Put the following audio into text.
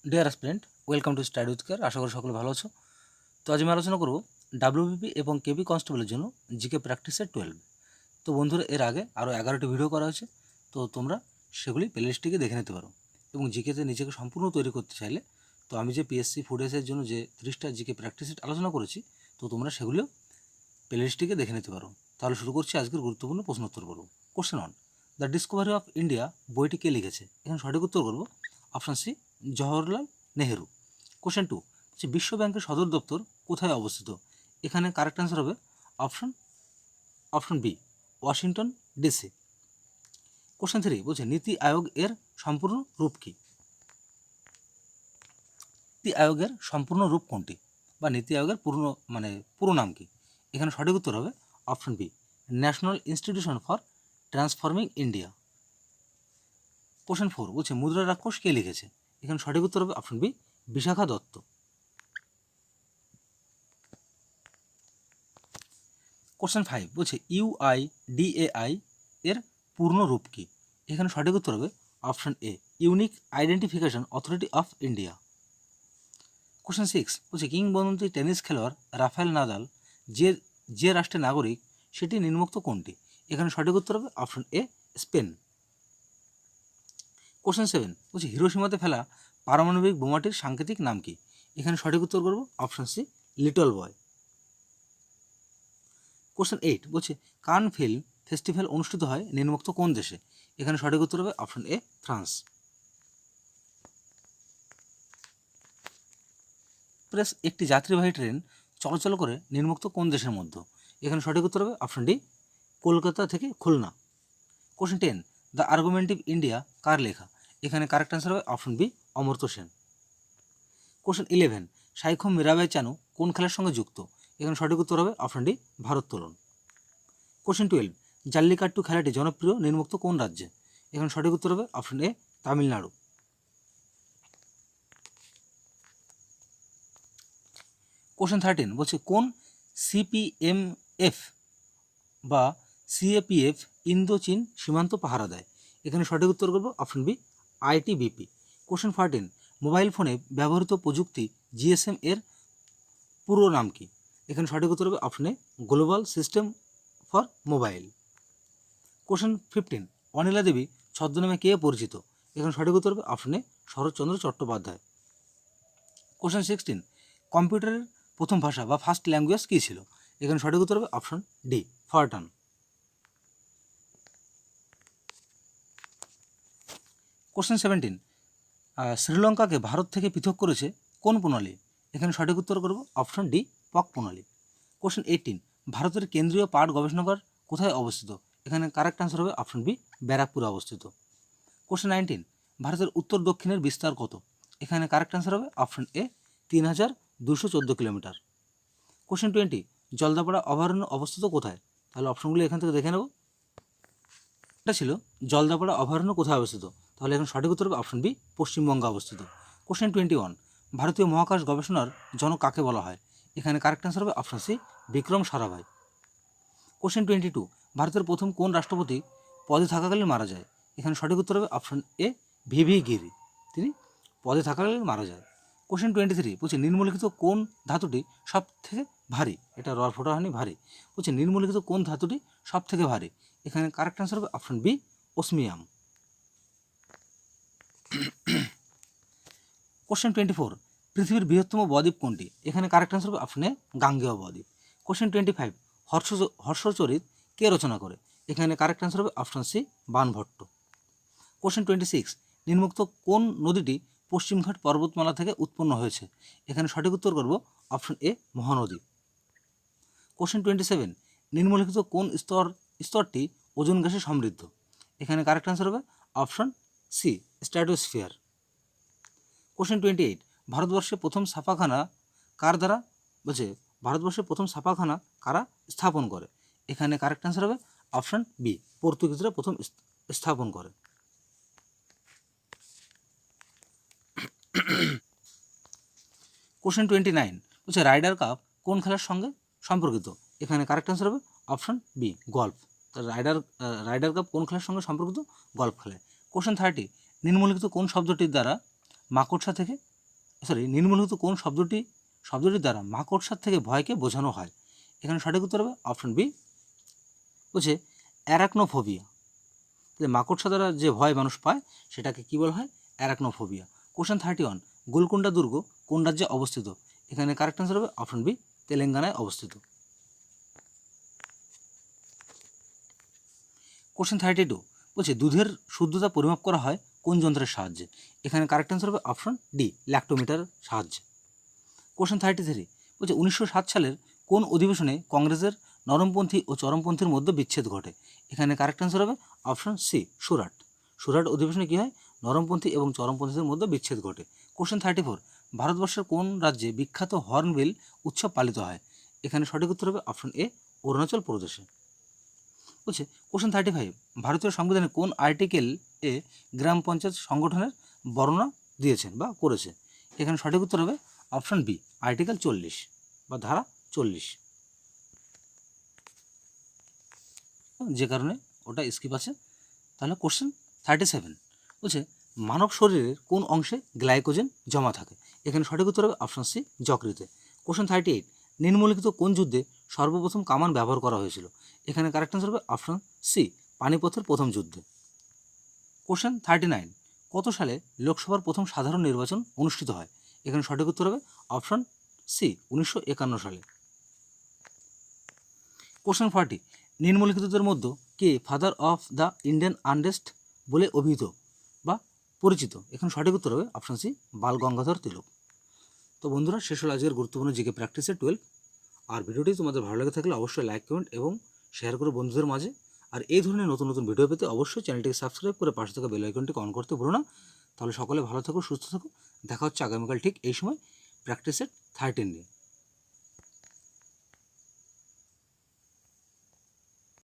Deer aspirant, welcome to study with care. আশা করি সকলে ভালো আছো। তো আজ আমি আলোচনা করব ডাব্লিউবিপি এবং কেবি কনস্টেবলের জন্য জিকে প্র্যাকটিসের 12। তো বন্ধুরা, এর আগে আরও 11টি ভিডিও করা হয়েছে, তো তোমরা সেগুলি প্লেলিস্টটিকে দেখে নিতে পারো। এবং জিকেতে নিজেকে সম্পূর্ণ তৈরি করতে চাইলে তো আমি যে পিএসসি ফুড এসের জন্য যে 30টা জিকে প্র্যাকটিস সেট আলোচনা করেছি, তো তোমরা সেগুলিও প্লেলিস্টটিকে দেখে নিতে পারো। তাহলে শুরু করছি আজকের গুরুত্বপূর্ণ প্রশ্নোত্তর পর্ব। Question 1, the discovery of India বইটি কে লিখেছে? এখানে সঠিক উত্তর করবো option C, Jawaharlal Nehru. Question 2, যে বিশ্ব ব্যাংকের সদর দপ্তর কোথায় অবস্থিত? এখানে কারেক্ট অ্যান্সার হবে option B, Washington DC. Question 3 বলছে নীতি আয়োগ এর সম্পূর্ণ রূপ কী? নীতি আয়োগের সম্পূর্ণ রূপ কোনটি, বা নীতি আয়োগের পুরো নাম কি? এখানে সঠিক উত্তর হবে option B, national institution for transforming India. Question 4 বলছে মুদ্রা রাক্ষস কে লিখেছে? এখানে সঠিক উত্তর হবে option B, Bishakha Dutta. Question 5 বলছে ইউআইডিএআই এর পূর্ণ রূপ কী? এখানে সঠিক উত্তর হবে option A, unique identification authority of India. Question 6 বলছে কিংবদন্তি টেনিস খেলোয়াড় রাফায়েল নাদাল যে যে রাষ্ট্রের নাগরিক সেটি নিম্নোক্ত কোনটি? এখানে সঠিক উত্তর হবে অপশন এ, স্পেন। কোশ্চেন 7 বলছে হিরোশিমাতে ফেলা পারমাণবিক বোমাটির সাংকেতিক নাম কি? এখানে সঠিক উত্তর করব option C, little boy. Question 8 বলছে কান ফিল্ম ফেস্টিভ্যাল অনুষ্ঠিত হয় নিম্নোক্ত কোন দেশে? এখানে সঠিক উত্তর হবে অপশন এ, ফ্রান্স। এক্সপ্রেস একটি যাত্রীবাহী ট্রেন চলাচল করে নিম্নোক্ত কোন দেশের মধ্যে? এখানে সঠিক উত্তর হবে অপশন ডি, কলকাতা থেকে Khulna. Question 10, the argumentative India কার লেখা? এখানে কারেক্ট অ্যান্সার হবে option B, Amartya Sen. Question 11, Saikhom Mirabai Chanu কোন খেলার সঙ্গে যুক্ত? এখানে সঠিক উত্তর হবে অপশন ডি, ভারোত্তোলন। কোশ্চেন 12, জাল্লিকাট্টু খেলাটি জনপ্রিয় নিম্নোক্ত কোন রাজ্যে? এখানে সঠিক উত্তর হবে অপশন এ, তামিলনাড়ু। কোশ্চেন 13 বলছে কোন সিপিএমএফ বা সিএপিএফ ইন্দো চীন সীমান্ত পাহারা দেয়? এখানে সঠিক উত্তর করব option B, ITBP. Question 14, mobile ফোনে ব্যবহৃত প্রযুক্তি জিএসএম এর পুরো নাম কি? এখানে সঠিক উত্তর হবে option A, global system for mobile. Question 15, Anila Devi ছদ্মনামে কে পরিচিত? এখানে সঠিক উত্তর হবে option A, Saratchandra Chattopadhyay. Question 16, কম্পিউটারের প্রথম ভাষা বা ফার্স্ট ল্যাঙ্গুয়েজ কী ছিল? এখানে সঠিক উত্তর হবে অপশন ডি, ফরটান। কোশ্চেন 17, শ্রীলঙ্কাকে ভারত থেকে পৃথক করেছে কোন প্রণালী? এখানে সঠিক উত্তর করব অপশন ডি, পক প্রণালী। কোশ্চেন 18, ভারতের কেন্দ্রীয় পাট গবেষণাগার কোথায় অবস্থিত? এখানে কারেক্ট আনসার হবে অপশন বি, ব্যারাকপুরে অবস্থিত। কোশ্চেন 19, ভারতের উত্তর দক্ষিণের বিস্তার কত? এখানে কারেক্ট আনসার হবে অপশন এ, 3214 কিলোমিটার। কোশ্চেন 20, জলদাপাড়া অভয়ারণ্য অবস্থিত কোথায়? তাহলে অপশনগুলো এখান থেকে দেখে নেব। এটা ছিল জলদাপাড়া অভয়ারণ্য কোথায় অবস্থিত? তাহলে এখন সঠিক উত্তর হবে অপশন বি, পশ্চিমবঙ্গে অবস্থিত। কোশ্চেন 21, ভারতীয় মহাকাশ গবেষণার জনক কাকে বলা হয়? এখানে কারেক্ট আনসার হবে option C, Vikram Sarabhai. Question 22, ভারতের প্রথম কোন রাষ্ট্রপতি পদে থাকাকালীন মারা যায়? এখানে সঠিক উত্তর হবে অপশন এ, ভিভি গিরি, তিনি পদে থাকাকালীন মারা যায়। কোশ্চেন 23 বলছে নিম্নলিখিত কোন ধাতুটি সব থেকে ভারী? এটা রর ফোটা হয়নি, ভারী। বলছে নিম্নলিখিত কোন ধাতুটি সব থেকে ভারী? এখানে কারেক্ট আনসার হবে অপশন বি, ওসমিয়াম। কোশ্চেন 24, পৃথিবীর বৃহত্তম বদ্বীপ কোনটি? এখানে কারেক্ট আনসার হবে অপশন এ, গাঙ্গেয় বদ্বীপ। কোশ্চেন 25, হর্ষচরিত কে রচনা করে? এখানে কারেক্ট আনসার হবে অপশন সি, বাণভট্ট। কোশ্চেন 26, নিম্নোক্ত কোন নদীটি পশ্চিমঘাট পর্বতমালা থেকে উৎপন্ন হয়েছে? এখানে সঠিক উত্তর করব অপশন এ, মহানদী। কোশ্চেন 27, নিম্নলিখিত কোন স্তরটি ওজোন গ্যাসে সমৃদ্ধ? এখানে কারেক্ট আনসার হবে অপশন সি, স্ট্র্যাটোস্ফিয়ার। কোশ্চেন 28, ভারতবর্ষে প্রথম ছাপাখানা কার দ্বারা বলছে ভারতবর্ষে প্রথম ছাপাখানা কারা স্থাপন করে? এখানে কারেক্ট আনসার হবে অপশন বি, পর্তুগিজরা প্রথম স্থাপন করে। কোশ্চেন 29 বলছে রাইডার কাপ কোন খেলার সঙ্গে সম্পর্কিত? এখানে কারেক্ট আনসার হবে option B, golf. Ryder Cup কোন খেলার সঙ্গে সম্পর্কিত? গল্ফ খেলায়। কোশ্চেন 30, নিম্নলিখিত কোন শব্দটির দ্বারা মাকড়সা থেকে নিম্নলিখিত কোন শব্দটির দ্বারা মাকড়সার থেকে ভয়কে বোঝানো হয়? এখানে সঠিক উত্তর হবে অপশন বি, বলছে অ্যারাকনোফোবিয়া। মাকড়সা দ্বারা যে ভয় মানুষ পায় সেটাকে কি বলা হয়? অ্যারাকনোফোবিয়া। কোশ্চেন 31, গোলকোন্ডা দুর্গ কোন রাজ্যে অবস্থিত? এখানে কারেক্ট অ্যান্সার হবে অপশন বি, তেলেঙ্গানায় অবস্থিত। কোশ্চেন 32, বলছে দুধের শুদ্ধতা পরিমাপ করা হয় কোন যন্ত্রের সাহায্যে? এখানে কারেক্ট অ্যান্সার হবে অপশন ডি, ল্যাক্টোমিটার সাহায্যে। কোশ্চেন 33, বলছে 1907 সালের কোন অধিবেশনে কংগ্রেসের নরমপন্থী ও চরমপন্থীর মধ্যে বিচ্ছেদ ঘটে? এখানে কারেক্ট অ্যান্সার হবে অপশন সি, সুরাট। সুরাট অধিবেশনে কী হয়? নরমপন্থী এবং চরমপন্থীদের মধ্যে বিচ্ছেদ ঘটে। কোশ্চেন 34, ভারতবর্ষের কোন রাজ্যে বিখ্যাত হর্নবিল উৎসব পালিত হয়? এখানে সঠিক উত্তর হবে অপশন এ, অরুণাচল প্রদেশে। বলছে কোশ্চেন 35, ভারতীয় সংবিধানের কোন আর্টিকেল এ গ্রাম পঞ্চায়েত সংগঠনের বর্ণনা দিয়েছেন বা করেছে? এখানে সঠিক উত্তর হবে অপশন বি, আর্টিকেল 40 বা ধারা 40, যে কারণে ওটা স্কিপ আছে। তাহলে কোশ্চেন 37, বলছে মানব শরীরের কোন অংশে গ্লাইকোজেন জমা থাকে? এখানে সঠিক উত্তর হবে অপশন সি, যকৃতে। কোশ্চেন 38, নিম্নলিখিত কোন যুদ্ধে সর্বপ্রথম কামান ব্যবহার করা হয়েছিল? এখানে কারেক্ট অ্যান্সার হবে অপশন সি, পানিপথের প্রথম যুদ্ধে। কোশ্চেন 39, কত সালে লোকসভার প্রথম সাধারণ নির্বাচন অনুষ্ঠিত হয়? এখানে সঠিক উত্তর হবে অপশন সি, 1951 সালে। কোশ্চেন 40, নিম্নলিখিতদের মধ্যে কে father of the Indian unrest বলে অভিহিত বা পরিচিত? এখানে সঠিক উত্তর হবে অপশন সি, বাল গঙ্গাধর তিলক। তো বন্ধুরা, শেষ হলো আজকের গুরুত্বপূর্ণ জিকে প্র্যাকটিসের 12। আর ভিডিওটি তোমাদের ভালো লেগে থাকলে অবশ্যই লাইক, কমেন্ট এবং শেয়ার করো বন্ধুদের মাঝে। আর এই ধরনের নতুন নতুন ভিডিও পেতে অবশ্যই চ্যানেলটিকে সাবস্ক্রাইব করে পাশে থাকা বেল আইকনটিকে অন করতে ভুলো না। তাহলে সকলে ভালো থাকো, সুস্থ থাকো। দেখা হচ্ছে আগামীকাল ঠিক এই সময় প্র্যাকটিসের 13 নিয়ে।